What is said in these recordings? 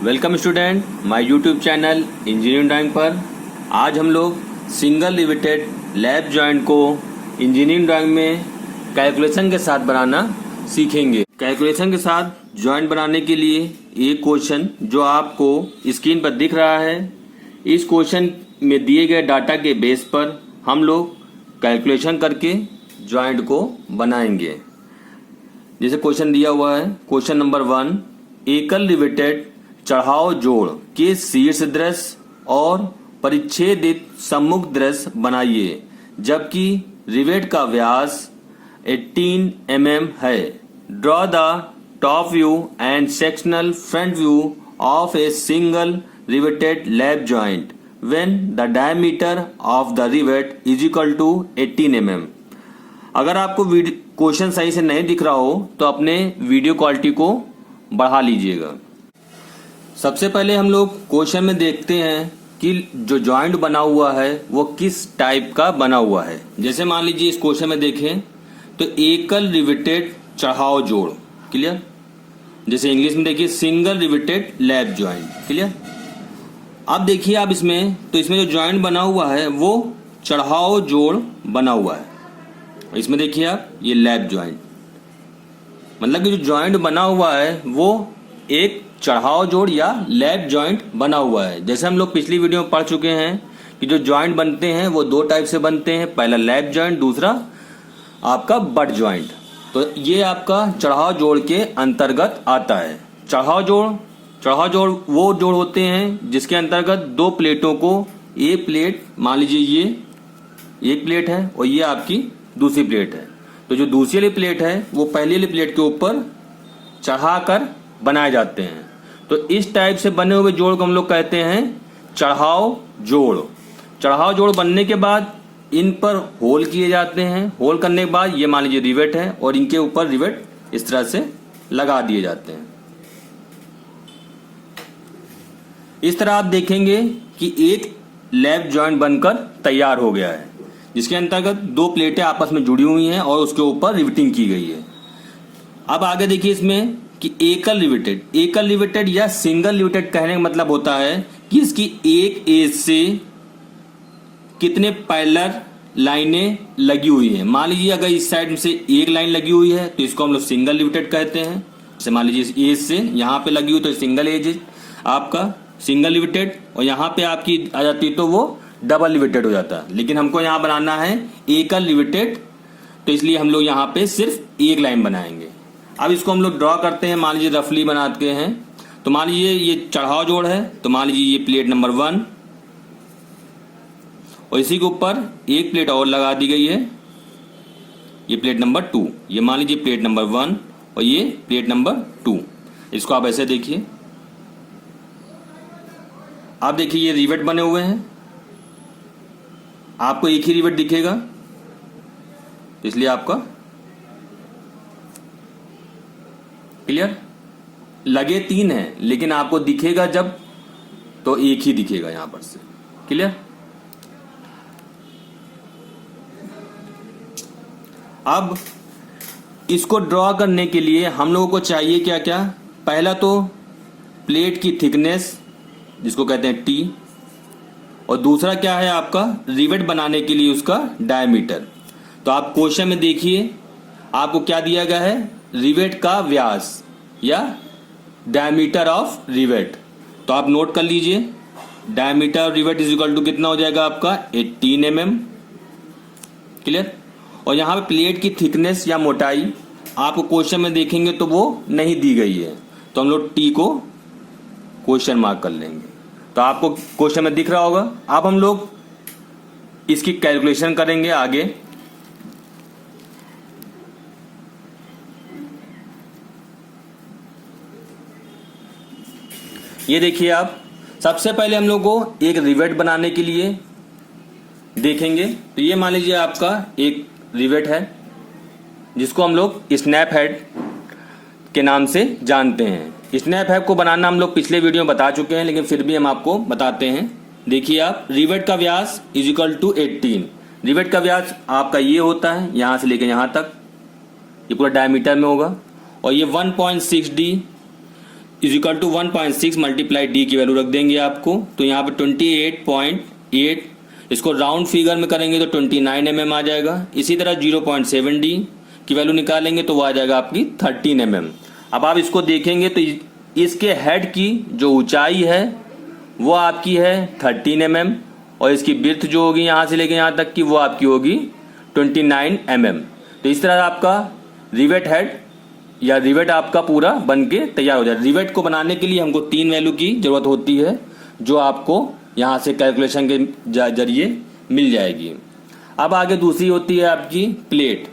Welcome student my YouTube channel engineering drawing पर। आज हम लोग सिंगल रिवेटेड लैप जॉइंट को इंजीनियरिंग ड्राइंग में कैलकुलेशन के साथ बनाना सीखेंगे। कैलकुलेशन के साथ जॉइंट बनाने के लिए एक क्वेश्चन जो आपको स्क्रीन पर दिख रहा है, इस क्वेश्चन में दिए गए डाटा के बेस पर हम लोग कैलकुलेशन करके जॉइंट को बनाएंगे। जैसे क्वेश्चन दिया हुआ है, क्वेश्चन नंबर 1, एकल रिवेटेड चढ़ाव जोड़ के शीर्ष दृश्य और परिच्छेदित सम्मुख दृश्य बनाइए जबकि रिवेट का व्यास 18 mm है। Draw the top view and sectional front view of a single riveted lap joint when the diameter of the rivet is equal to 18 mm। अगर आपको क्वेश्चन सही से नहीं दिख रहा हो तो अपने वीडियो क्वालिटी को बढ़ा लीजिएगा। सबसे पहले हम लोग क्वेश्चन में देखते हैं कि जो जॉइंट बना हुआ है वो किस टाइप का बना हुआ है। जैसे मान लीजिए इस क्वेश्चन में देखें तो एकल रिवेटेड चढ़ाव जोड़, क्लियर। जैसे इंग्लिश में देखिए single riveted lap joint, clear. अब देखिए आप इसमें जो जॉइंट बना हुआ है वो चढ़ाव जोड़ बना हुआ है। इसमें देखिए आप ये लैप जॉइंट, मतलब कि जो जॉइंट बना हुआ है वो एक चढ़ाव जोड़ या लैप जॉइंट बना हुआ है। जैसे हम लोग पिछली वीडियो में पढ़ चुके हैं कि जो जॉइंट बनते हैं वो दो टाइप से बनते हैं, पहला लैप जॉइंट, दूसरा आपका बट जॉइंट। तो ये आपका चढ़ाव जोड़ के अंतर्गत आता है। चढ़ाव जोड़ वो जोड़ होते हैं जिसके अंतर्गत दो प्लेटों को, ये प्लेट मान लीजिए ये एक प्लेट है और ये आपकी दूसरी प्लेट है, तो जो दूसरी वाली प्लेट है वो पहली वाली प्लेट के ऊपर चढ़ाकर बनाए जाते हैं। तो इस टाइप से बने हुए जोड़ को हम लोग कहते हैं चढ़ाव जोड़। चढ़ाव जोड़ बनने के बाद इन पर होल किए जाते हैं। होल करने के बाद ये मान लीजिए रिवेट है और इनके ऊपर रिवेट इस तरह से लगा दिए जाते हैं। इस तरह आप देखेंगे कि एक लैप जॉइंट बनकर तैयार हो गया है जिसके अंतर्गत दो प्लेटें आपस में जुड़ी हुई हैं और उसके ऊपर रिवेटिंग की गई है। अब आगे देखिए इसमें कि एकल रिवेटेड या सिंगल रिवेटेड कहने का मतलब होता है कि इसकी एक एज से कितने पैरेलल लाइनें लगी हुई हैं। मान लीजिए अगर इस साइड से एक लाइन लगी हुई है तो इसको हम लोग सिंगल रिवेटेड कहते हैं। जैसे मान लीजिए इस एज से यहाँ पे लगी हुई तो सिंगल एज आपका सिंगल रिवेटेड, और यहाँ पे आपकी आ जाती तो वो डबल रिवेटेड हो जाता है। लेकिन हमको यहाँ बनाना है एकल रिवेटेड, तो इसलिए हम लोग यहाँ पे सिर्फ एक लाइन बनाएंगे। अब इसको हम लोग ड्रॉ करते हैं, मान लीजिए रफली बनाते हैं। तो मान लीजिए ये चढ़ाव जोड़ है, तो मान लीजिए ये प्लेट नंबर 1 और इसी के ऊपर एक प्लेट और लगा दी गई है, ये प्लेट नंबर 2। ये मान लीजिए प्लेट नंबर 1 और ये प्लेट नंबर 2। इसको आप ऐसे देखिए, आप देखिए ये रिवेट बने हुए हैं, आपको एक ही रिवेट दिखेगा इसलिए आपका क्लियर। लगे 3 हैं लेकिन आपको दिखेगा जब तो एक ही दिखेगा यहां पर से, क्लियर। अब इसको ड्रॉ करने के लिए हम लोगों को चाहिए क्या क्या। पहला तो प्लेट की थिकनेस जिसको कहते हैं टी, और दूसरा क्या है आपका रिवेट बनाने के लिए उसका डायमीटर। तो आप क्वेश्चन में देखिए आपको क्या दिया गया है, रिवेट का व्यास या डायमीटर ऑफ रिवेट। तो आप नोट कर लीजिए diameter of rivet is equal to कितना हो जाएगा आपका 18 mm, क्लियर। और यहाँ पे प्लेट की थिकनेस या मोटाई आपको क्वेश्चन में देखेंगे तो वो नहीं दी गई है, तो हम लोग टी को क्वेश्चन मार्क कर लेंगे। तो आपको क्वेश्चन में दिख रहा होगा। अब हम लोग इसकी कैलकुलेशन करेंगे आगे। ये देखिए आप, सबसे पहले हम लोग को एक रिवेट बनाने के लिए देखेंगे। तो ये मान लीजिए आपका एक रिवेट है जिसको हम लोग स्नैप हेड के नाम से जानते हैं। स्नैप हेड को बनाना हम लोग पिछले वीडियो में बता चुके हैं, लेकिन फिर भी हम आपको बताते हैं। देखिए आप, रिवेट का व्यास इज इक्वल टू 18। रिवेट का व्यास आपका ये होता है, यहां से लेकर यहां तक, ये पूरा डायमीटर में होगा। और ये 1.6D is equal to 1.6 multiply D की वैल्यू रख देंगे आपको। तो यहाँ पर 28.8, इसको राउंड फिगर में करेंगे तो 29 mm आ जाएगा। इसी तरह 0.7 डी की वैल्यू निकालेंगे तो वो आ जाएगा आपकी 13 mm। अब आप इसको देखेंगे तो इसके हेड की जो ऊंचाई है वो आपकी है 13 mm और इसकी बिर्थ जो होगी यहाँ से लेके यहाँ तक की वो आपकी होगी 29 mm। तो इस तरह आपका रिवेट हेड या रिवेट आपका पूरा बन के तैयार हो जाए। रिवेट को बनाने के लिए हमको 3 वैल्यू की जरूरत होती है जो आपको यहाँ से कैलकुलेशन के जरिए मिल जाएगी। अब आगे दूसरी होती है आपकी प्लेट।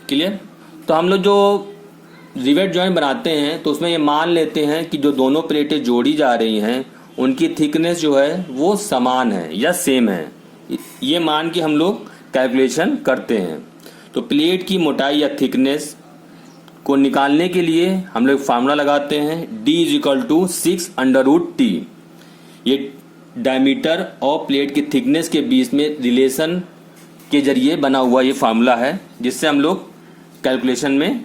क्लियर? तो हम लोग जो रिवेट जॉइंट बनाते हैं तो उसमें ये मान लेते हैं कि जो दोनों प्लेटें जोड़ी जा रही हैं उनकी थिकनेस जो है वो समान है या सेम है, ये मान के हम लोग कैलकुलेशन करते हैं। तो प्लेट की मोटाई या थिकनेस को निकालने के लिए हम लोग फार्मूला लगाते हैं D is equal to 6√T। ये डायमीटर और प्लेट की थिकनेस के बीच में रिलेशन के जरिए बना हुआ ये फार्मूला है जिससे हम लोग कैलकुलेशन में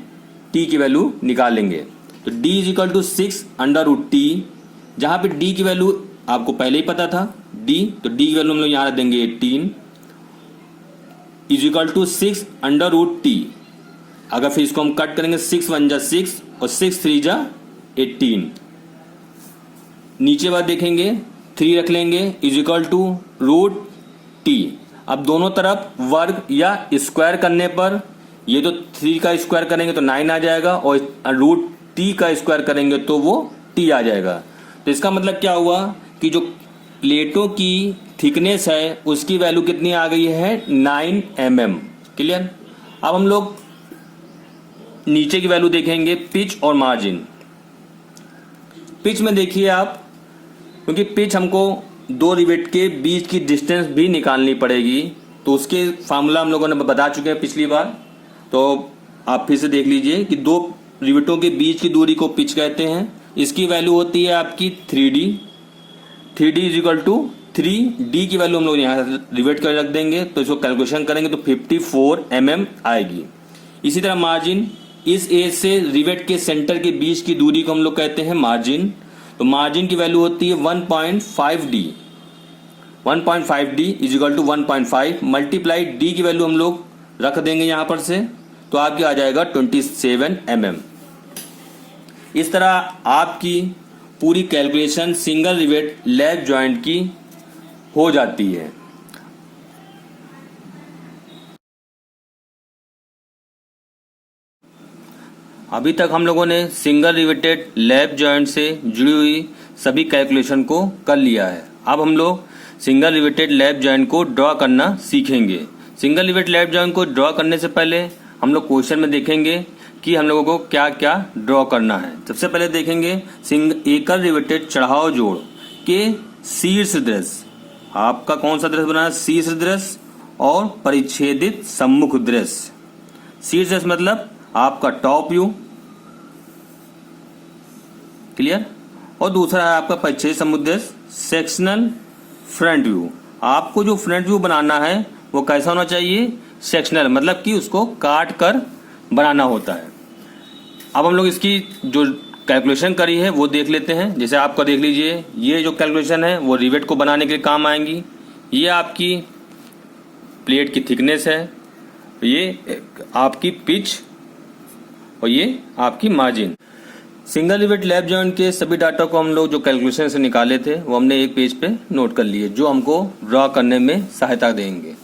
T की वैल्यू निकालेंगे। तो D is equal to 6√T, जहाँ पे D की वैल्यू आपको पहले ही पता था D, तो D की वैल्यू हम लोग यहाँ रख देंगे 18 इज इक्वल टू 6√T। अगर फिर इसको हम कट करेंगे 6 1 जा 6 और 6 3 जा 18। नीचे बात देखेंगे 3 रख लेंगे इज इक्वल टू √T। अब दोनों तरफ वर्ग या स्क्वायर करने पर ये तो 3 का स्क्वायर करेंगे तो 9 आ जाएगा और √T का स्क्वायर करेंगे तो वो T आ जाएगा। तो इसका मतलब क्या हुआ कि जो प्लेटों की थिकनेस है उसकी वैल्यू कितनी आ गई है 9 mm। क्लियर? अब हम लोग नीचे की वैल्यू देखेंगे पिच और मार्जिन। पिच में देखिए आप, क्योंकि पिच हमको दो रिवेट के बीच की डिस्टेंस भी निकालनी पड़ेगी तो उसके फार्मूला हम लोगों ने बता चुके हैं पिछली बार, तो आप फिर से देख लीजिए कि दो रिवेटों के बीच की दूरी को पिच कहते हैं। इसकी वैल्यू होती है आपकी 3D। 3D is equal to 3D की वैल्यू हम लोग यहाँ रिवेट कर रख देंगे तो इसको कैलकुलेशन करेंगे तो 54 mm आएगी। इसी तरह मार्जिन, इस एज से रिवेट के सेंटर के बीच की दूरी को हम लोग कहते हैं मार्जिन। तो मार्जिन की वैल्यू होती है 1.5D। 1.5D is equal to 1.5 multiply D की वैल्यू हम लोग रख देंगे यहाँ पर से तो आपकी आ जाएगा 27 mm। इस तरह आपकी पूरी calculation single rivet lap joint की हो जाती है। अभी तक हम लोगों ने सिंगल रिवेटेड लैप जॉइंट से जुड़ी हुई सभी कैलकुलेशन को कर लिया है। अब हम लोग सिंगल रिवेटेड लैप जॉइंट को ड्रॉ करना सीखेंगे। सिंगल रिवेट लैप जॉइंट को ड्रॉ करने से पहले हम लोग क्वेश्चन में देखेंगे कि हम लोगों को क्या क्या ड्रॉ करना है। सबसे पहले देखेंगे एकल रिवेटेड चढ़ाव जोड़ के शीर्ष दृश्य। आपका कौन सा दृश्य बना है? शीर्ष दृश्य और परिच्छेदित सम्मुख दृश्य। शीर्ष दृश्य मतलब आपका टॉप व्यू। क्लियर? और दूसरा है आपका परिच्छेदित सम्मुख दृश्य सेक्शनल फ्रंट व्यू। आपको जो फ्रंट व्यू बनाना है वो कैसा होना चाहिए? सेक्शनल, मतलब कि उसको काट कर बनाना होता है। अब हम लोग इसकी जो कैलकुलेशन करी है वो देख लेते हैं। जैसे आपका देख लीजिए, ये जो कैलकुलेशन है वो रिवेट को बनाने के लिए काम आएंगी। ये आपकी प्लेट की थिकनेस है, ये आपकी पिच और ये आपकी margin. Single rivet lap joint के सभी डाटा को हम लोग जो कैलकुलेशन से निकाले थे वो हमने एक पेज पे नोट कर लिए जो हमको ड्रॉ करने में सहायता देंगे।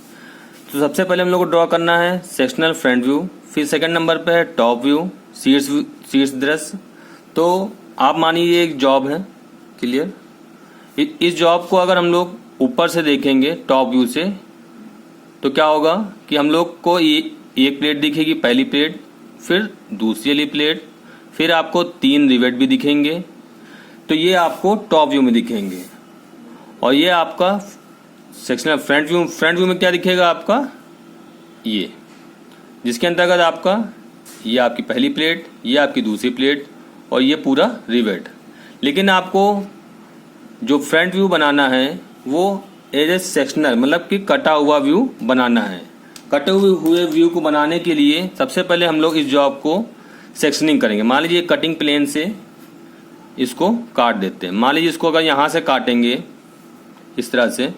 तो सबसे पहले हम लोग को ड्रॉ करना है सेक्शनल फ्रंट व्यू, फिर सेकंड नंबर पे है टॉप व्यू, शीर्ष दृश्य। तो आप मानिए ये एक जॉब है। क्लियर? इस जॉब को अगर हम लोग ऊपर से देखेंगे टॉप व्यू से तो क्या होगा कि हम लोग को ये एक प्लेट दिखेगी, पहली प्लेट, फिर दूसरी वाली प्लेट, फिर आपको 3 रिवेट भी दिखेंगे। तो ये आपको टॉप व्यू में दिखेंगे। और ये आपका सेक्शनल फ्रंट व्यू में क्या दिखेगा आपका? ये, जिसके अंतर्गत आपका ये आपकी पहली प्लेट, ये आपकी दूसरी प्लेट और ये पूरा रिवेट। लेकिन आपको जो फ्रंट व्यू बनाना है वो एज ए सेक्शनल, मतलब कि कटा हुआ व्यू बनाना है। कटे हुए व्यू को बनाने के लिए सबसे पहले हम लोग इस जॉब को सेक्शनिंग करेंगे। मान लीजिए कटिंग प्लेन से इसको काट देते हैं। मान लीजिए इसको अगर यहाँ से काटेंगे इस तरह से,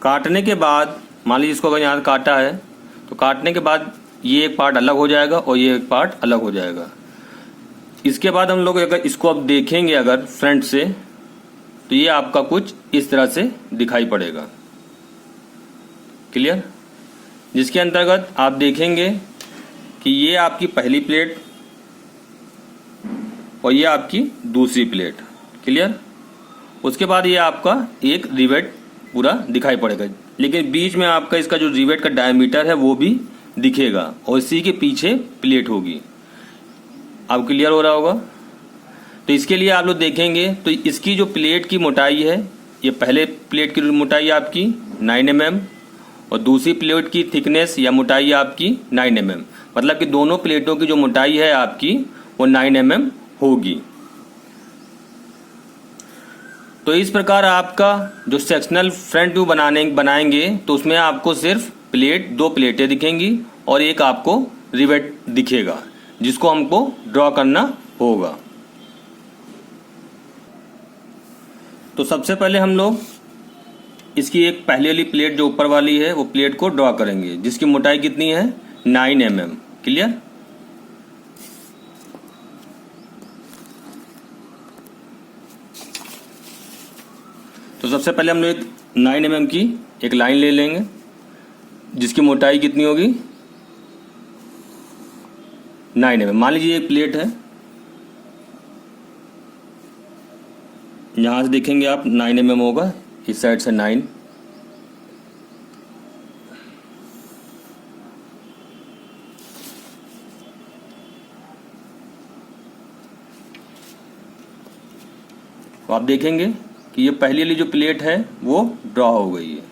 काटने के बाद मान लीजिए इसको अगर यहाँ काटा है तो काटने के बाद ये एक पार्ट अलग हो जाएगा और ये एक पार्ट अलग हो जाएगा। इसके बाद हम लोग अगर इसको अब देखेंगे अगर फ्रंट से तो ये आपका कुछ इस तरह से दिखाई पड़ेगा। क्लियर? जिसके अंतर्गत आप देखेंगे कि ये आपकी पहली प्लेट और ये आपकी दूसरी प्लेट। क्लियर? उसके बाद ये आपका एक रिवेट पूरा दिखाई पड़ेगा, लेकिन बीच में आपका इसका जो रिवेट का डायमीटर है वो भी दिखेगा और इसी के पीछे प्लेट होगी। अब क्लियर हो रहा होगा? तो इसके लिए आप लोग देखेंगे तो इसकी जो प्लेट की मोटाई है, ये पहले प्लेट की मोटाई आपकी 9 mm और दूसरी प्लेट की थिकनेस या मोटाई आपकी 9 mm, मतलब कि दोनों प्लेटों की जो मोटाई है आपकी वो 9 mm होगी। तो इस प्रकार आपका जो सेक्शनल फ्रंट व्यू बनाएंगे तो उसमें आपको सिर्फ दो प्लेटें दिखेंगी और एक आपको रिवेट दिखेगा, जिसको हमको ड्रॉ करना होगा। तो सबसे पहले हम लोग इसकी एक पहले वाली प्लेट जो ऊपर वाली है वो प्लेट को ड्रॉ करेंगे, जिसकी मोटाई कितनी है 9 mm। क्लियर? तो सबसे पहले हम लोग 9 mm की एक लाइन ले लेंगे, जिसकी मोटाई कितनी होगी 9 mm। मान लीजिए एक प्लेट है, यहां से देखेंगे आप 9 mm होगा, इस साइड से 9। तो आप देखेंगे कि ये पहली वाली जो प्लेट है वो ड्रॉ हो गई है।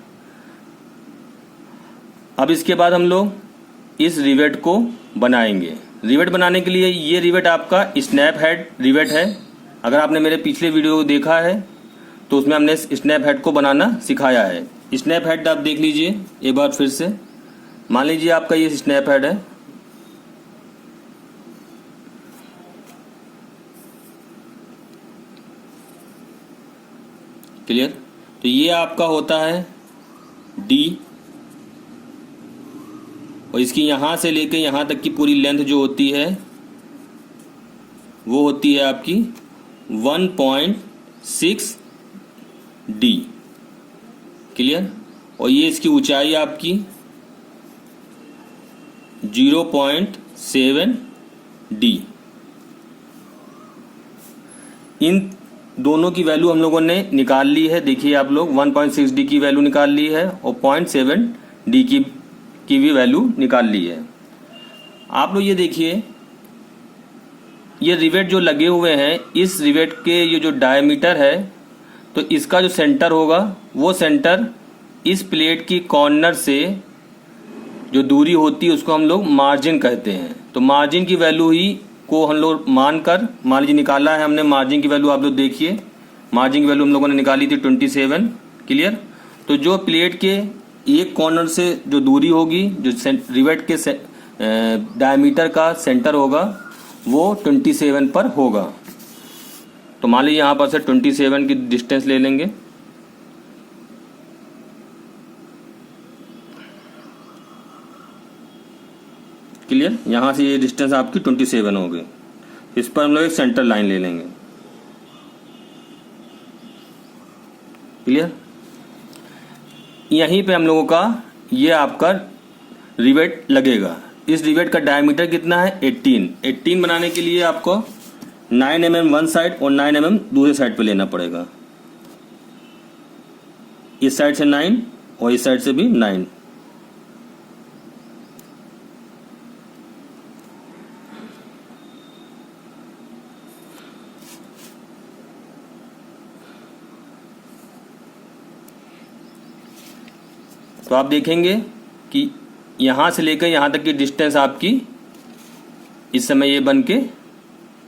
अब इसके बाद हम लोग इस रिवेट को बनाएंगे। रिवेट बनाने के लिए ये रिवेट आपका स्नैप हेड रिवेट है। अगर आपने मेरे पिछले वीडियो को देखा है तो उसमें हमने स्नैप हेड को बनाना सिखाया है। स्नैप हेड आप देख लीजिए एक बार फिर से। मान लीजिए आपका ये स्नैप हेड है, क्लियर? तो ये आपका होता है डी और इसकी यहां से लेकर यहां तक की पूरी लेंथ जो होती है वो होती है आपकी 1.6 डी। क्लियर? और ये इसकी ऊंचाई आपकी 0.7 डी। इन दोनों की वैल्यू हम लोगों ने निकाल ली है। देखिए आप लोग 1.6 डी की वैल्यू निकाल ली है और 0.7 डी की भी वैल्यू निकाल ली है। आप लोग ये देखिए, ये रिवेट जो लगे हुए हैं, इस रिवेट के ये जो डायमीटर है तो इसका जो सेंटर होगा वो सेंटर इस प्लेट की कॉर्नर से जो दूरी होती है उसको हम लोग मार्जिन कहते हैं। तो मार्जिन की वैल्यू ही को हम लोग मान लीजिए निकाला है हमने मार्जिन की वैल्यू। आप लोग देखिए मार्जिन की वैल्यू हम लोगों ने निकाली थी 27। क्लियर? तो जो प्लेट के एक कॉर्नर से जो दूरी होगी, जो रिवेट के डायमीटर का सेंटर होगा वो 27 पर होगा। तो मान लीजिए यहाँ पर से 27 की डिस्टेंस ले लेंगे। क्लियर? यहाँ से ये डिस्टेंस आपकी 27 होगी। इस पर हम लोग एक सेंटर लाइन ले लेंगे। क्लियर? यहीं पे हम लोगों का ये आपका रिवेट लगेगा। इस रिवेट का डायमीटर कितना है 18 बनाने के लिए आपको 9 mm वन साइड और 9 mm दूसरे साइड पे लेना पड़ेगा। इस साइड से 9 और इस साइड से भी 9। तो आप देखेंगे कि यहाँ से लेकर यहाँ तक की डिस्टेंस आपकी इस समय ये बन के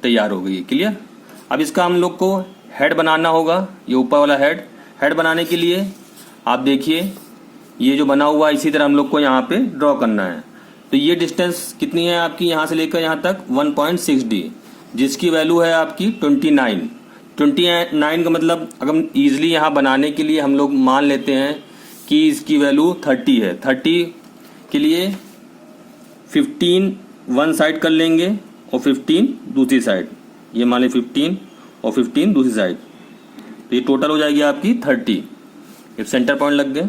तैयार हो गई है। क्लियर? अब इसका हम लोग को हेड बनाना होगा, ये ऊपर वाला हेड बनाने के लिए आप देखिए ये जो बना हुआ है इसी तरह हम लोग को यहाँ पे ड्रॉ करना है। तो ये डिस्टेंस कितनी है आपकी यहाँ से लेकर यहाँ तक 1.6 डी। जिसकी वैल्यू है आपकी 29। 29 का मतलब अगर ईजिली यहाँ बनाने के लिए हम लोग मान लेते हैं कि इसकी वैल्यू 30 है। 30 के लिए 15 वन साइड कर लेंगे और 15 दूसरी साइड, ये मान लें 15 और 15 दूसरी साइड, तो ये टोटल हो जाएगी आपकी 30। एक सेंटर पॉइंट लग गए।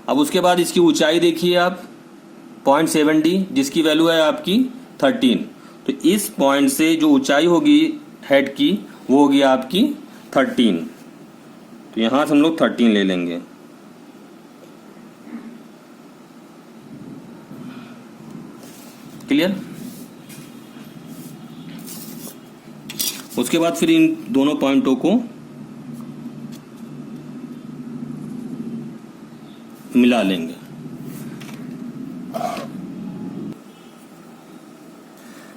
अब उसके बाद इसकी ऊंचाई देखिए आप 0.7d, जिसकी वैल्यू है आपकी 13। तो इस पॉइंट से जो ऊंचाई होगी हेड की वो होगी आपकी 13। तो यहां से हम लोग 13 ले लेंगे। क्लियर। उसके बाद फिर इन दोनों पॉइंटों को मिला लेंगे।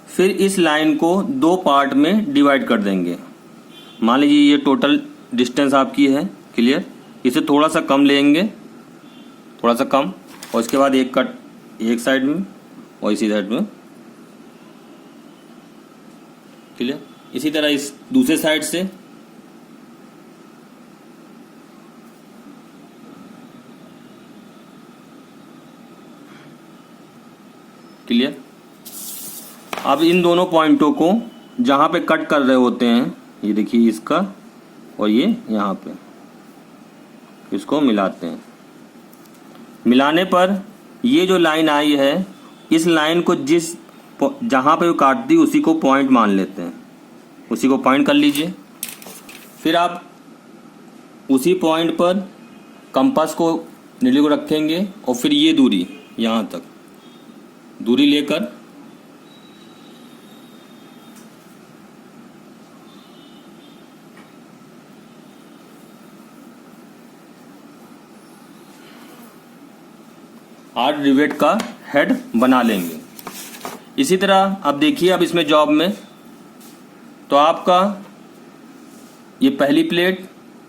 फिर इस लाइन को दो पार्ट में डिवाइड कर देंगे। मान लीजिए ये टोटल डिस्टेंस आपकी है। क्लियर। इसे थोड़ा सा कम लेंगे, थोड़ा सा कम, और उसके बाद एक कट एक साइड में और इसी साइड में। क्लियर। इसी तरह इस दूसरे साइड से क्लियर। अब इन दोनों पॉइंटों को जहां पे कट कर रहे होते हैं, ये देखिए इसका और ये यहाँ पे, इसको मिलाते हैं। मिलाने पर ये जो लाइन आई है, इस लाइन को जहां पे वो काटती उसी को पॉइंट मान लेते हैं, उसी को पॉइंट कर लीजिए। फिर आप उसी पॉइंट पर कंपास को नीडल को रखेंगे और फिर ये दूरी यहाँ तक दूरी लेकर आर्ट रिवेट का हेड बना लेंगे। इसी तरह अब देखिए, अब इसमें जॉब में तो आपका ये पहली प्लेट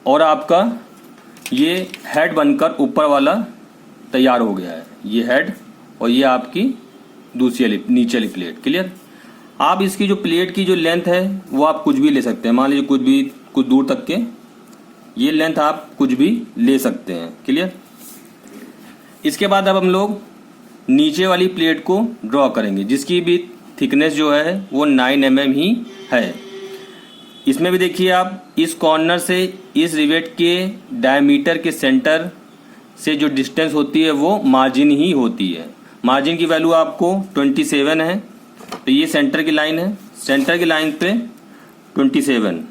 और आपका ये हेड बनकर ऊपर वाला तैयार हो गया है। ये हेड और ये आपकी दूसरी वाली नीचे वाली प्लेट। क्लियर। आप इसकी जो प्लेट की जो लेंथ है वो आप कुछ भी ले सकते हैं। मान लीजिए कुछ दूर तक के ये लेंथ आप कुछ भी ले सकते हैं। क्लियर। इसके बाद अब हम लोग नीचे वाली प्लेट को ड्रॉ करेंगे, जिसकी भी थिकनेस जो है वो 9 mm ही है। इसमें भी देखिए आप इस कॉर्नर से इस रिवेट के डायमीटर के सेंटर से जो डिस्टेंस होती है वो मार्जिन ही होती है। मार्जिन की वैल्यू आपको 27 है। तो ये सेंटर की लाइन है, सेंटर की लाइन पे 27,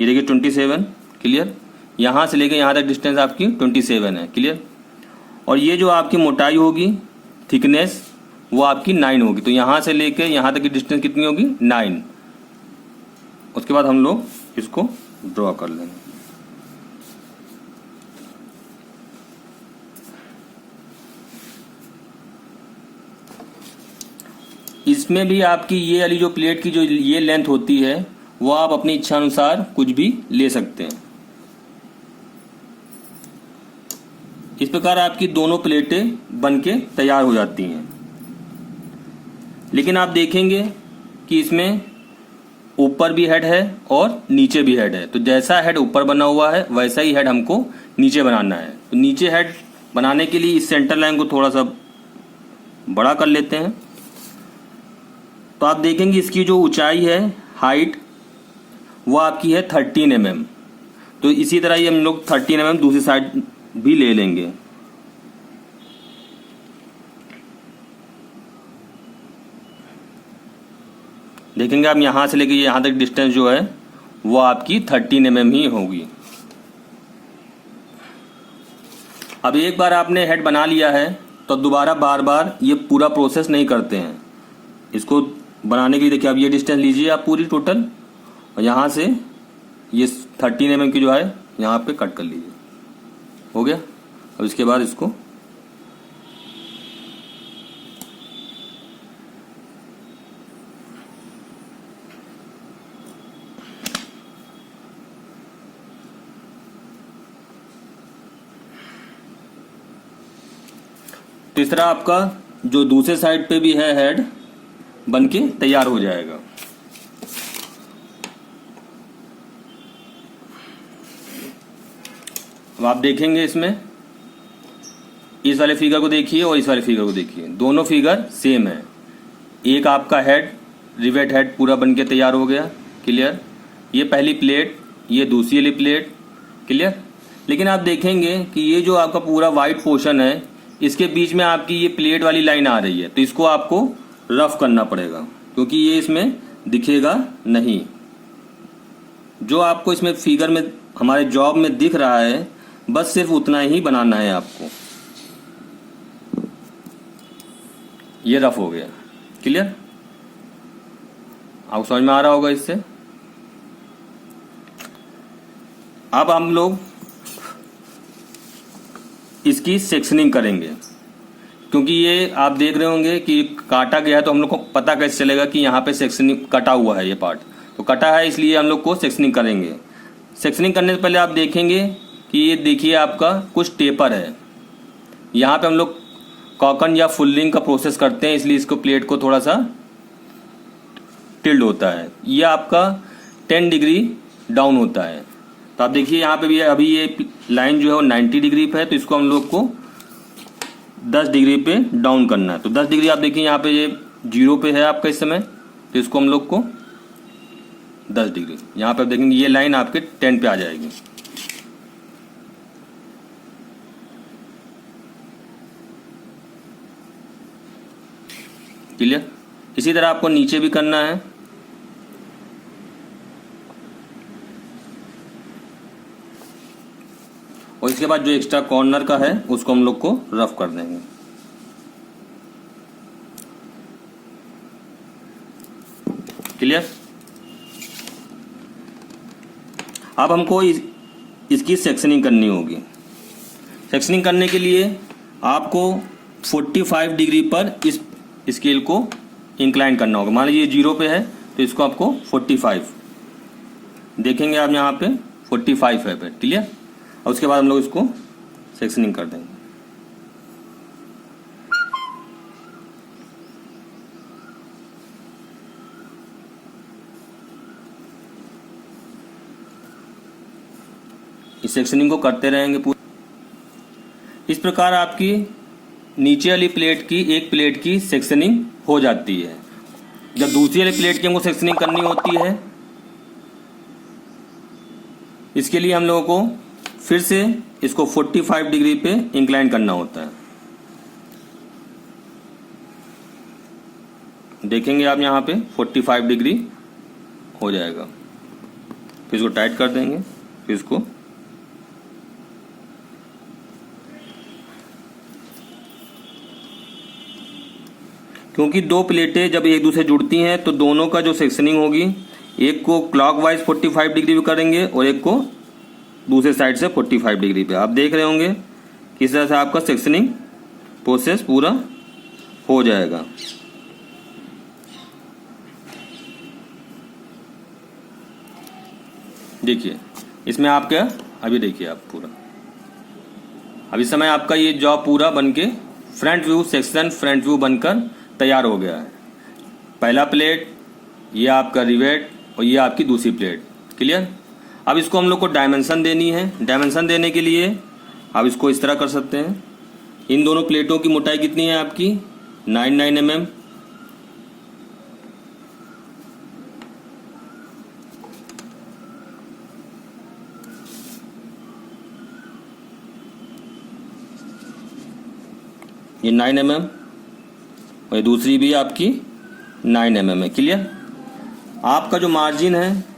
ये देखिए 27। क्लियर। यहाँ से लेके यहाँ तक डिस्टेंस आपकी 27 है। क्लियर। और ये जो आपकी मोटाई होगी थिकनेस वो आपकी 9 होगी। तो यहाँ से लेके यहाँ तक की डिस्टेंस कितनी होगी 9। उसके बाद हम लोग इसको ड्रॉ कर लेंगे। इसमें भी आपकी ये वाली जो प्लेट की जो ये लेंथ होती है वो आप अपनी इच्छा अनुसार कुछ भी ले सकते हैं। इस प्रकार आपकी दोनों प्लेटें बनके तैयार हो जाती हैं। लेकिन आप देखेंगे कि इसमें ऊपर भी हेड है और नीचे भी हेड है। तो जैसा हेड ऊपर बना हुआ है वैसा ही हेड हमको नीचे बनाना है। तो नीचे हेड बनाने के लिए इस सेंटर लाइन को थोड़ा सा बड़ा कर लेते हैं। तो आप देखेंगे इसकी जो ऊंचाई है हाइट वो आपकी है 13 mm। तो इसी तरह ही हम लोग 13 mm दूसरी साइड भी ले लेंगे। देखेंगे आप यहां से लेके यहां तक डिस्टेंस जो है वो आपकी 13 mm ही होगी। अब एक बार आपने हेड बना लिया है तो दोबारा बार बार ये पूरा प्रोसेस नहीं करते हैं। इसको बनाने के लिए देखिए आप ये डिस्टेंस लीजिए आप पूरी टोटल, और यहाँ से ये 13 mm की जो है यहाँ पे कट कर लीजिए। हो गया। अब इसके बाद इसको तीसरा आपका जो दूसरे साइड पे भी है हेड बनके तैयार हो जाएगा। अब आप देखेंगे इसमें इस वाले फिगर को देखिए और इस वाले फिगर को देखिए, दोनों फिगर सेम है। एक आपका हेड रिवेट हेड पूरा बन के तैयार हो गया, क्लियर। ये पहली प्लेट, ये दूसरी वाली प्लेट, क्लियर। लेकिन आप देखेंगे कि ये जो आपका पूरा वाइट पोर्शन है, इसके बीच में आपकी ये प्लेट वाली लाइन आ रही है, तो इसको आपको रफ करना पड़ेगा क्योंकि ये इसमें दिखेगा नहीं। जो आपको इसमें फिगर में हमारे जॉब में दिख रहा है, बस सिर्फ उतना ही बनाना है आपको। ये रफ हो गया, क्लियर। आपको समझ में आ रहा होगा इससे। अब हम लोग इसकी सेक्शनिंग करेंगे, क्योंकि ये आप देख रहे होंगे कि काटा गया है, तो हम लोग को पता कैसे चलेगा कि यहाँ पे सेक्शनिंग कटा हुआ है। ये पार्ट तो कटा है, इसलिए हम लोग को सेक्शनिंग करेंगे। सेक्शनिंग करने से पहले आप देखेंगे कि ये देखिए आपका कुछ टेपर है। यहाँ पे हम लोग कॉकन या फुल्लिंग का प्रोसेस करते हैं, इसलिए इसको प्लेट को थोड़ा सा टिल्ड होता है। ये आपका 10 डिग्री डाउन होता है। तो आप देखिए यहाँ पे भी अभी ये लाइन जो है वो 90 डिग्री पे है, तो इसको हम लोग को 10 डिग्री पे डाउन करना है। तो 10 डिग्री आप देखिए यहाँ पे ये 0 पे है आपका इस समय, तो इसको हम लोग को 10 डिग्री यहाँ पे आप देखेंगे ये लाइन आपके 10 पे आ जाएगी। क्लियर। इसी तरह आपको नीचे भी करना है। और इसके बाद जो एक्स्ट्रा कॉर्नर का है उसको हम लोग को रफ कर देंगे। क्लियर। अब हमको इसकी सेक्शनिंग करनी होगी। सेक्शनिंग करने के लिए आपको 45 डिग्री पर इस स्केल को इंक्लाइन करना होगा। मान लीजिए 0 पे है, तो इसको आपको 45 देखेंगे आप यहाँ पे 45 है पे, क्लियर। और उसके बाद हम लोग इसको सेक्शनिंग कर देंगे। इस सेक्शनिंग को करते रहेंगे पूरा। इस प्रकार आपकी नीचे वाली प्लेट की एक प्लेट की सेक्शनिंग हो जाती है। जब दूसरी वाली प्लेट की हमको सेक्शनिंग करनी होती है, इसके लिए हम लोगों को फिर से इसको 45 डिग्री पे इंक्लाइन करना होता है। देखेंगे आप यहाँ पे 45 डिग्री हो जाएगा। फिर इसको टाइट कर देंगे, फिर इसको क्योंकि दो प्लेटें जब एक दूसरे जुड़ती हैं तो दोनों का जो सेक्शनिंग होगी, एक को क्लॉकवाइज 45 डिग्री पे करेंगे और एक को दूसरे साइड से 45 डिग्री पे। आप देख रहे होंगे किस तरह से आपका सेक्शनिंग प्रोसेस पूरा हो जाएगा। देखिए इसमें आपका अभी देखिए आप पूरा अभी समय आपका ये जॉब पूरा बनके front view section front view बनकर तैयार हो गया है। पहला प्लेट, ये आपका रिवेट और ये आपकी दूसरी प्लेट, क्लियर। अब इसको हम लोग को डायमेंशन देनी है। डायमेंशन देने के लिए आप इसको इस तरह कर सकते हैं। इन दोनों प्लेटों की मोटाई कितनी है आपकी 99 mm। ये 9 mm और ये दूसरी भी आपकी 9 mm है, क्लियर। आपका जो मार्जिन है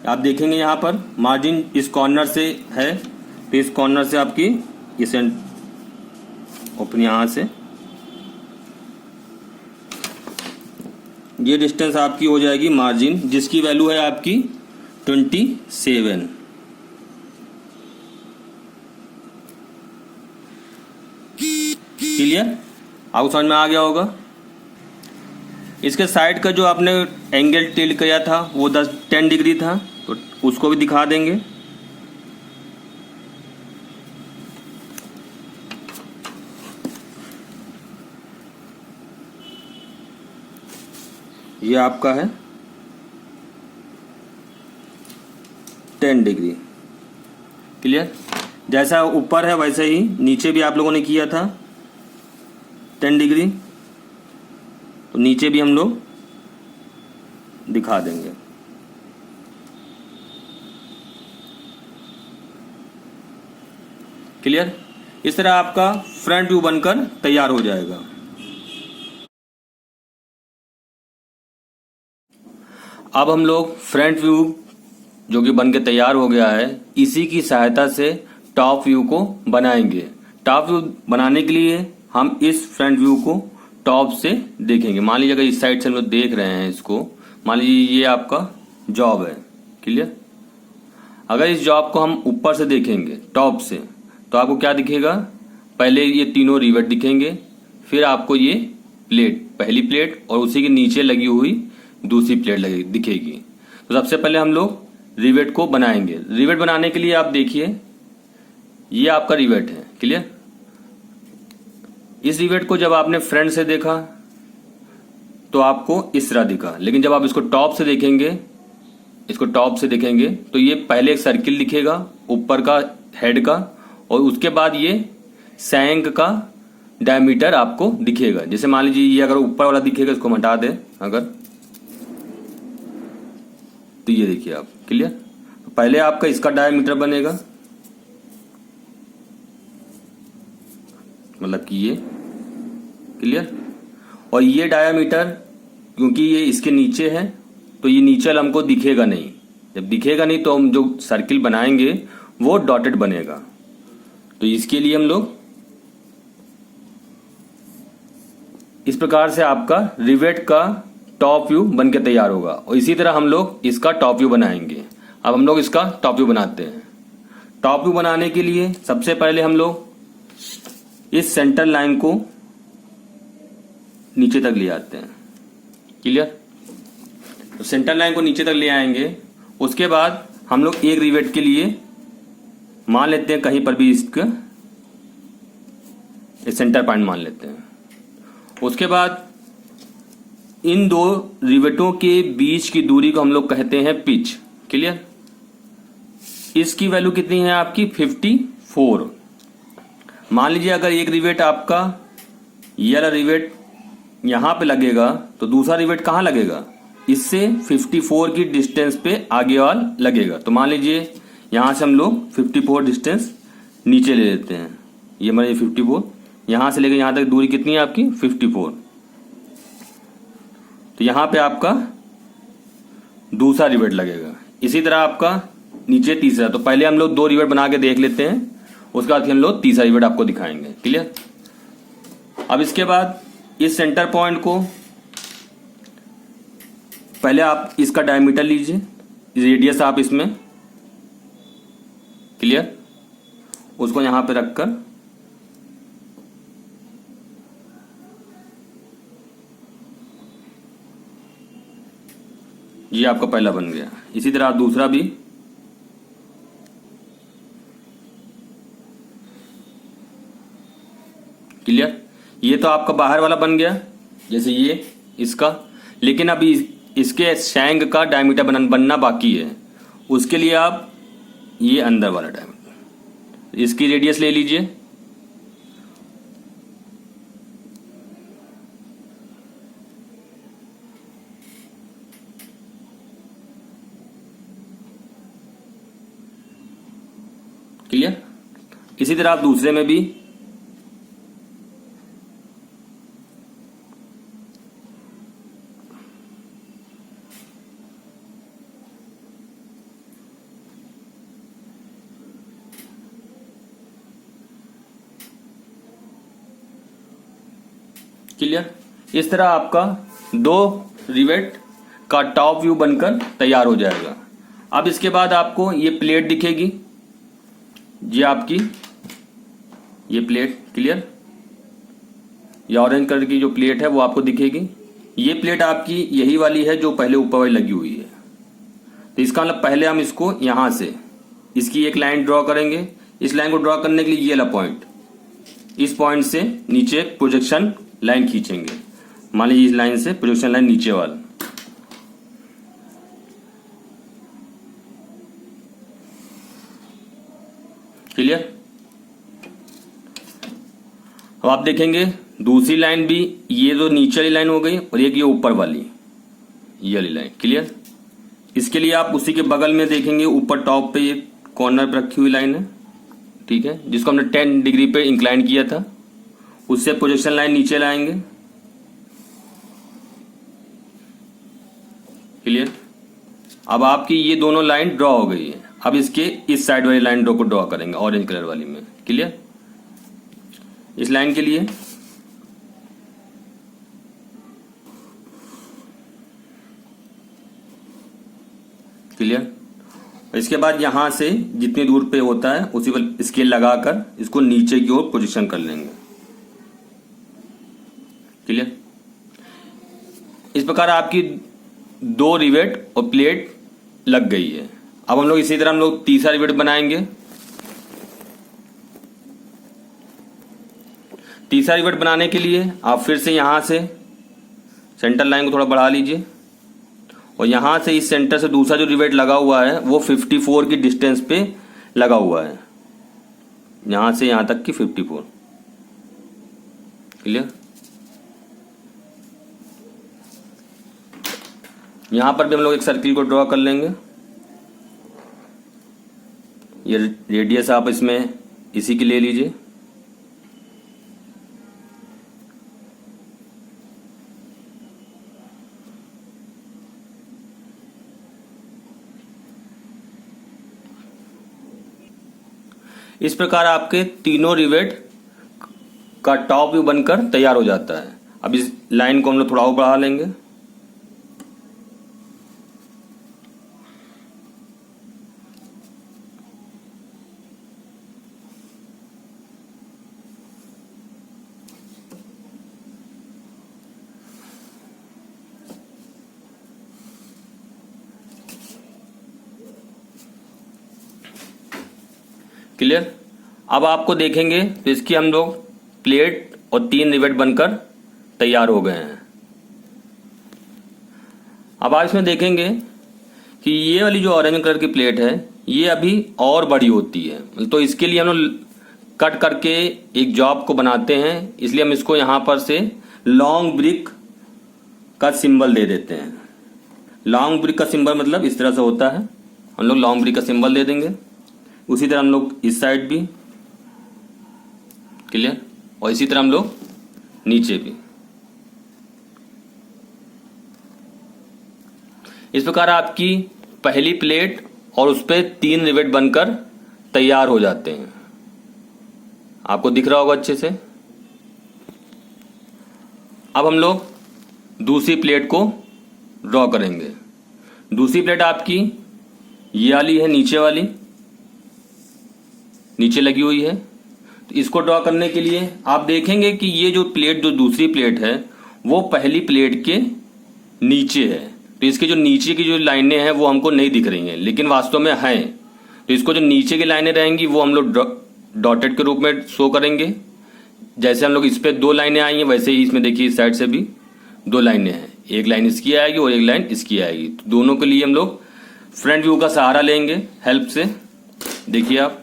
आप देखेंगे यहाँ पर मार्जिन इस कॉर्नर से है, तो इस कॉर्नर से आपकी इस ओपन यहाँ से ये डिस्टेंस आपकी हो जाएगी मार्जिन, जिसकी वैल्यू है आपकी 27। क्लियर। आपको समझ में आ गया होगा। इसके साइड का जो आपने एंगल टिल्ट किया था वो 10 डिग्री था, तो उसको भी दिखा देंगे। ये आपका है 10 डिग्री, क्लियर। जैसा ऊपर है वैसे ही नीचे भी आप लोगों ने किया था 10 डिग्री, तो नीचे भी हम लोग दिखा देंगे। क्लियर? इस तरह आपका फ्रंट व्यू बनकर तैयार हो जाएगा। अब हम लोग फ्रंट व्यू जो कि बनकर तैयार हो गया है, इसी की सहायता से टॉप व्यू को बनाएंगे। टॉप व्यू बनाने के लिए हम इस फ्रंट व्यू को टॉप से देखेंगे। मान लीजिए अगर इस साइड से हम लोग देख रहे हैं इसको, मान लीजिए ये आपका जॉब है। क्लियर? अगर इस जॉब को हम ऊपर से देखेंगे टॉप से, तो आपको क्या दिखेगा? पहले ये तीनों रिवेट दिखेंगे, फिर आपको ये प्लेट, पहली प्लेट और उसी के नीचे लगी हुई दूसरी प्लेट लगी दिखेगी। तो सबसे पहले हम लोग रिवेट को बनाएंगे। रिवेट बनाने के लिए आप देखिए, ये आपका रिवेट है। क्लियर? इस रिवेट को जब आपने फ्रंट से देखा तो आपको इस तरह दिखा, लेकिन जब आप इसको टॉप से देखेंगे, इसको टॉप से देखेंगे तो ये पहले एक सर्किल दिखेगा ऊपर का हेड का, और उसके बाद ये सैंक का डायमीटर आपको दिखेगा। जैसे मान लीजिए ये अगर ऊपर वाला दिखेगा, इसको हम हटा दें अगर, तो ये देखिए आप। क्लियर? पहले आपका इसका डायमीटर बनेगा, मतलब कि ये। क्लियर? और ये डायमीटर क्योंकि ये इसके नीचे है तो ये नीचे हमको दिखेगा नहीं। जब दिखेगा नहीं तो हम जो सर्किल बनाएंगे वो डॉटेड बनेगा। तो इसके लिए हम लोग इस प्रकार से आपका रिवेट का टॉप व्यू बन के तैयार होगा, और इसी तरह हम लोग इसका टॉप व्यू बनाएंगे। अब हम लोग इसका टॉप व्यू बनाते हैं। टॉप व्यू बनाने के लिए सबसे पहले हम लोग इस सेंटर लाइन को नीचे तक ले आते हैं। क्लियर? तो सेंटर लाइन को नीचे तक ले आएंगे। उसके बाद हम लोग एक रिवेट के लिए मान लेते हैं कहीं पर भी इसका सेंटर पॉइंट मान लेते हैं। उसके बाद इन दो रिवेटों के बीच की दूरी को हम लोग कहते हैं पिच। क्लियर? इसकी वैल्यू कितनी है आपकी? 54। मान लीजिए अगर एक रिवेट आपका ये वाला रिवेट यहां पे लगेगा तो दूसरा रिवेट कहां लगेगा? इससे 54 की डिस्टेंस पे आगे वाला लगेगा। तो मान लीजिए यहां से हम लोग 54 डिस्टेंस नीचे ले लेते हैं। ये मान लीजिए 54, यहां से लेकर यहां तक दूरी कितनी है आपकी? 54। तो यहां पे आपका दूसरा रिवेट लगेगा। इसी तरह आपका नीचे तीसरा। तो पहले हम लोग 2 रिवेट बना के देख लेते हैं, उसके बाद हम लोग तीसरा रिवेट आपको दिखाएंगे। क्लियर? अब इसके बाद इस सेंटर पॉइंट को पहले आप इसका डायमीटर लीजिए, रेडियस आप इसमें। क्लियर? उसको यहां पे रखकर ये आपका पहला बन गया। इसी तरह आप दूसरा भी। क्लियर? ये तो आपका बाहर वाला बन गया, जैसे ये इसका। लेकिन अभी इसके शैंक का डायमीटर बनना बाकी है। उसके लिए आप ये अंदर वाला डायमीटर, इसकी रेडियस ले लीजिए। क्लियर? इसी तरह आप दूसरे में भी। क्लियर? इस तरह आपका 2 रिवेट का टॉप व्यू बनकर तैयार हो जाएगा। अब इसके बाद आपको ये प्लेट दिखेगी, ये आपकी ये प्लेट। क्लियर? ये ऑरेंज कलर की जो प्लेट है वो आपको दिखेगी। ये प्लेट आपकी यही वाली है जो पहले ऊपर वाली लगी हुई है। तो इसका मतलब पहले हम इसको यहां से इसकी एक लाइन ड्रॉ करेंगे। इस लाइन को ड्रॉ करने के लिए ये वाला पॉइंट, इस पॉइंट से नीचे प्रोजेक्शन लाइन खींचेंगे। मान लीजिए इस लाइन से प्रोजेक्शन लाइन नीचे वाला। क्लियर? अब आप देखेंगे दूसरी लाइन भी, ये जो नीचे वाली लाइन हो गई और एक ये ऊपर वाली, ये वाली लाइन। क्लियर? इसके लिए आप उसी के बगल में देखेंगे, ऊपर टॉप पे ये कॉर्नर पे रखी हुई लाइन है, ठीक है, जिसको हमने 10 डिग्री पे इंक्लाइन किया था, उससे प्रोजेक्शन लाइन नीचे लाएंगे। क्लियर? अब आपकी ये दोनों लाइन ड्रॉ हो गई है। अब इसके इस साइड वाली लाइन को ड्रॉ करेंगे ऑरेंज कलर वाली में। क्लियर? इस लाइन के लिए क्लियर? इसके बाद यहां से जितनी दूर पे होता है उसी पर स्केल लगाकर इसको नीचे की ओर पोजीशन कर लेंगे। क्लियर? इस प्रकार आपकी 2 रिवेट और प्लेट लग गई है। अब हम लोग इसी तरह हम लोग तीसरा रिवेट बनाएंगे। तीसरा रिवेट बनाने के लिए आप फिर से यहां से सेंटर लाइन को थोड़ा बढ़ा लीजिए और यहां से इस सेंटर से दूसरा जो रिवेट लगा हुआ है वो 54 की डिस्टेंस पे लगा हुआ है, यहां से यहां तक की 54। क्लियर? यहां पर भी हम लोग एक सर्किल को ड्रॉ कर लेंगे। ये रेडियस आप इसमें इसी की ले लीजिए। इस प्रकार आपके तीनों रिवेट का टॉप व्यू बनकर तैयार हो जाता है। अब इस लाइन को हम लोग थोड़ा और बढ़ा लेंगे। क्लियर? अब आपको देखेंगे तो इसकी हम लोग प्लेट और 3 रिवेट बनकर तैयार हो गए हैं। अब आप इसमें देखेंगे कि ये वाली जो ऑरेंज कलर की प्लेट है ये अभी और बड़ी होती है, तो इसके लिए हम लोग कट करके एक जॉब को बनाते हैं। इसलिए हम इसको यहां पर से लॉन्ग ब्रिक का सिंबल दे देते हैं। लॉन्ग ब्रिक का सिंबल मतलब इस तरह से होता है, हम लोग लॉन्ग ब्रिक का सिंबल दे देंगे। उसी तरह हम लोग इस साइड भी। क्लियर? और इसी तरह हम लोग नीचे भी। इस प्रकार आपकी पहली प्लेट और उस पर 3 रिवेट बनकर तैयार हो जाते हैं। आपको दिख रहा होगा अच्छे से। अब हम लोग दूसरी प्लेट को ड्रॉ करेंगे। दूसरी प्लेट आपकी ये वाली है, नीचे वाली, नीचे लगी हुई है। तो इसको ड्रॉ करने के लिए आप देखेंगे कि ये जो प्लेट, जो दूसरी प्लेट है वो पहली प्लेट के नीचे है। तो इसके जो नीचे की जो लाइनें हैं वो हमको नहीं दिख रही हैं, लेकिन वास्तव में हैं। तो इसको जो नीचे की लाइनें रहेंगी वो हम लोग डॉटेड के रूप में शो करेंगे। जैसे हम लोग इस पे 2 लाइनें आई हैं वैसे ही इसमें देखिए इस साइड से भी 2 लाइनें हैं। एक लाइन इसकी आएगी और एक लाइन इसकी आएगी। तो दोनों के लिए हम लोग फ्रंट व्यू का सहारा लेंगे हेल्प से। देखिए आप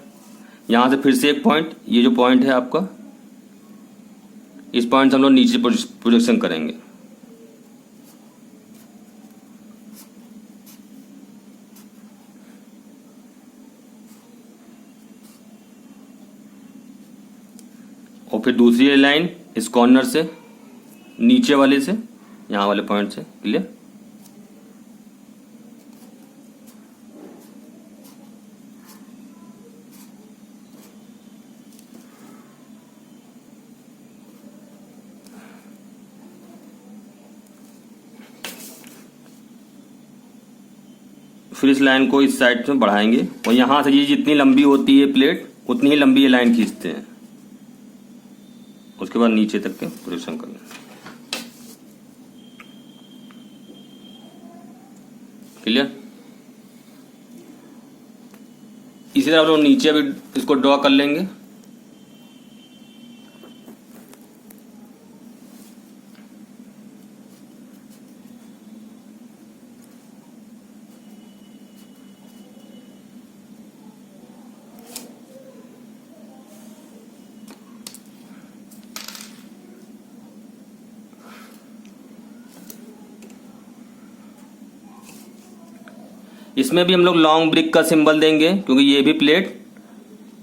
यहां से फिर से एक पॉइंट, ये जो पॉइंट है आपका, इस पॉइंट से हम लोग नीचे प्रोजेक्शन करेंगे। और फिर दूसरी लाइन इस कॉर्नर से, नीचे वाले से, यहां वाले पॉइंट से। क्लियर? फिर इस लाइन को इस साइड में बढ़ाएंगे और यहां से ये जितनी लंबी होती है प्लेट उतनी ही लंबी ये लाइन खींचते हैं। उसके बाद नीचे तक के प्रोजेक्शन करना। क्लियर? इसी तरह हम लोग नीचे भी इसको ड्रॉ कर लेंगे। इसमें भी हम लोग लॉन्ग ब्रिक का सिंबल देंगे, क्योंकि ये भी प्लेट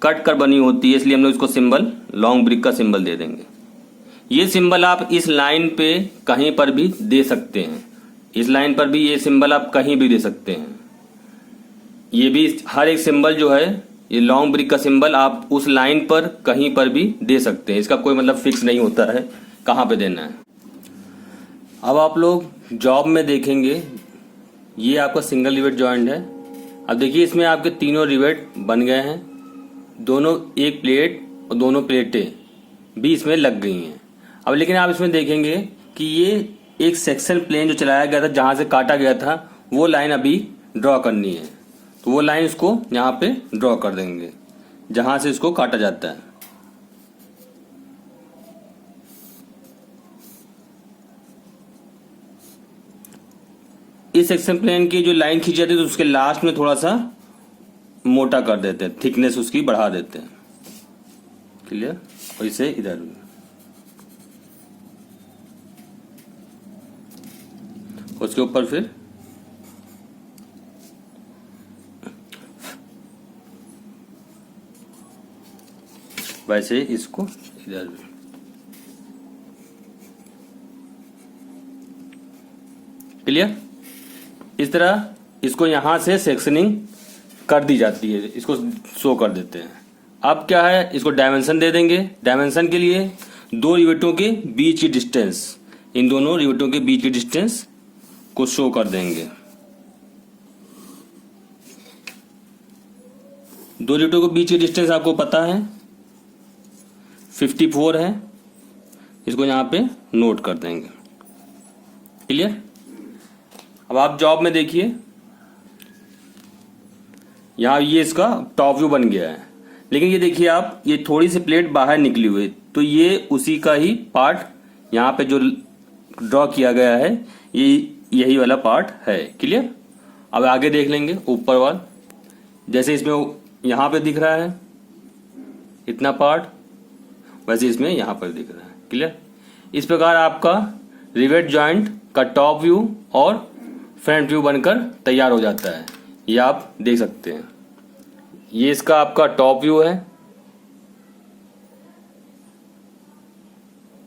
कट कर बनी होती है, इसलिए हम लोग इसको सिंबल लॉन्ग ब्रिक का सिंबल दे देंगे। ये सिंबल आप इस लाइन पे कहीं पर भी दे सकते हैं, इस लाइन पर भी ये सिंबल आप कहीं भी दे सकते हैं। ये भी हर एक सिंबल जो है, ये लॉन्ग ब्रिक का सिंबल आप उस लाइन पर कहीं पर भी दे सकते हैं, इसका कोई मतलब फिक्स नहीं होता है कहाँ पे देना है। अब आप लोग जॉब में देखेंगे, ये आपका सिंगल रिवेट जॉइंट है। अब देखिए इसमें आपके तीनों रिवेट बन गए हैं, दोनों एक प्लेट और दोनों प्लेटें भी इसमें लग गई हैं। अब लेकिन आप इसमें देखेंगे कि ये एक सेक्शन प्लेन जो चलाया गया था, जहां से काटा गया था, वो लाइन अभी ड्रॉ करनी है। तो वो लाइन इसको यहाँ पे ड्रॉ कर देंगे जहां से इसको काटा जाता है। इस सेक्शन प्लेन की जो लाइन खींची जाती है, तो उसके लास्ट में थोड़ा सा मोटा कर देते हैं, थिकनेस उसकी बढ़ा देते हैं। क्लियर? और इसे इधर भी, उसके ऊपर फिर वैसे इसको इधर भी। क्लियर? इस तरह इसको यहां से सेक्शनिंग कर दी जाती है, इसको शो कर देते हैं। अब क्या है, इसको डायमेंशन दे देंगे। डायमेंशन के लिए दो रिवेटों के बीच की डिस्टेंस, इन दोनों रिवेटों के बीच की डिस्टेंस को शो कर देंगे। दो रिवेटों के बीच की डिस्टेंस आपको पता है 54 है, इसको यहां पे नोट कर देंगे। क्लियर? अब आप जॉब में देखिए, यहां ये इसका टॉप व्यू बन गया है, लेकिन ये देखिए आप, ये थोड़ी सी प्लेट बाहर निकली हुई, तो ये उसी का ही पार्ट यहां पे जो ड्रॉ किया गया है, ये यही वाला पार्ट है। क्लियर? अब आगे देख लेंगे ऊपर वाल, जैसे इसमें यहां पे दिख रहा है इतना पार्ट, वैसे इसमें यहां पर दिख रहा है। क्लियर? इस प्रकार आपका रिवेट जॉइंट का टॉप व्यू और फ्रंट व्यू बनकर तैयार हो जाता है। ये आप देख सकते हैं, ये इसका आपका टॉप व्यू है,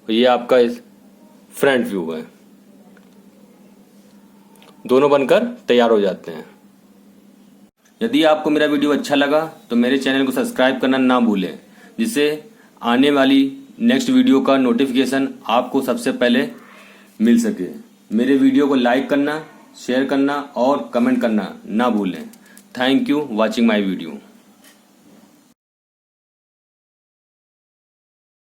ये आपका फ्रंट व्यू है, दोनों बनकर तैयार हो जाते हैं। यदि आपको मेरा वीडियो अच्छा लगा तो मेरे चैनल को सब्सक्राइब करना ना भूलें, जिससे आने वाली नेक्स्ट वीडियो का नोटिफिकेशन आपको सबसे पहले मिल सके। मेरे वीडियो को लाइक करना, शेयर करना और कमेंट करना ना भूलें। Thank you watching my video.